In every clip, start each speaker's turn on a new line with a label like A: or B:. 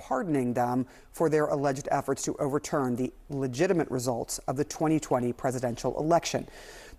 A: pardoning them for their alleged efforts to overturn the legitimate results of the 2020 presidential election.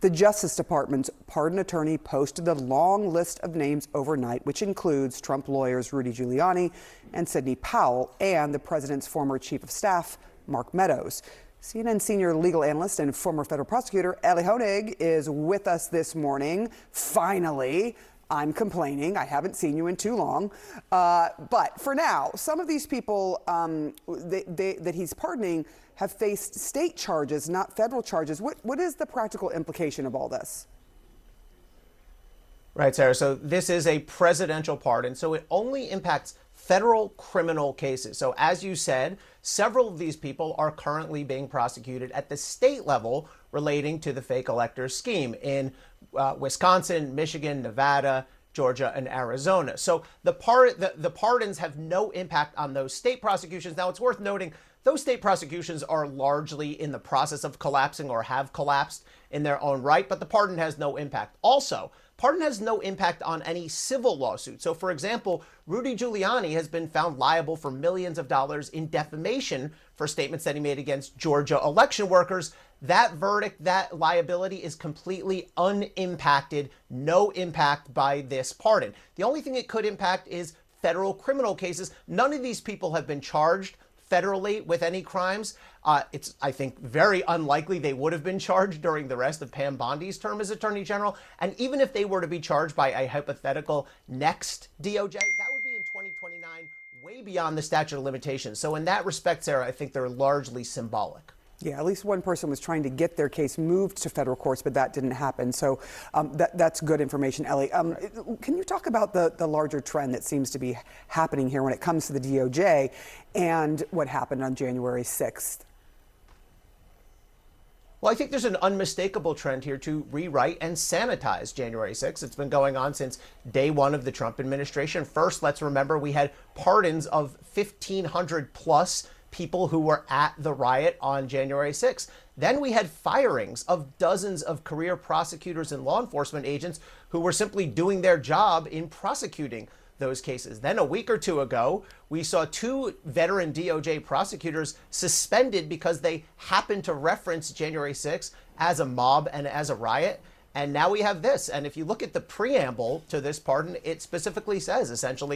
A: The Justice Department's pardon attorney posted a long list of names overnight, which includes Trump lawyers Rudy Giuliani and Sidney Powell and the president's former chief of staff, Mark Meadows. CNN senior legal analyst and former federal prosecutor Elie Honig is with us this morning. Finally, I'm complaining. I haven't seen you in too long. But for now, some of these people that he's pardoning have faced state charges, not federal charges. What is the practical implication of all this?
B: Right, Sarah. So this is a presidential pardon, so it only impacts federal criminal cases. So as you said, several of these people are currently being prosecuted at the state level relating to the fake electors scheme in Wisconsin, Michigan, Nevada, Georgia, and Arizona. So the pardons have no impact on those state prosecutions. Now, it's worth noting those state prosecutions are largely in the process of collapsing or have collapsed in their own right, but the pardon has no impact. Also, pardon has no impact on any civil lawsuit. So, for example, Rudy Giuliani has been found liable for millions of dollars in defamation for statements that he made against Georgia election workers. That verdict, that liability is completely unimpacted, no impact by this pardon. The only thing it could impact is federal criminal cases. None of these people have been charged federally with any crimes. It's, I think, very unlikely they would have been charged during the rest of Pam Bondi's term as Attorney General. And even if they were to be charged by a hypothetical next DOJ, that would be in 2029, way beyond the statute of limitations. So in that respect, Sarah, I think they're largely symbolic.
A: Yeah, at least one person was trying to get their case moved to federal courts, but that didn't happen. So that's good information, Elie. Can you talk about the larger trend that seems to be happening here when it comes to the DOJ and what happened on January 6th?
B: Well, I think there's an unmistakable trend here to rewrite and sanitize January 6th. It's been going on since day one of the Trump administration. First, let's remember we had pardons of 1,500 plus people who were at the riot on January 6th. Then we had firings of dozens of career prosecutors and law enforcement agents who were simply doing their job in prosecuting those cases. Then a week or two ago, we saw two veteran DOJ prosecutors suspended because they happened to reference January 6th as a mob and as a riot. And now we have this. And if you look at the preamble to this pardon, it specifically says essentially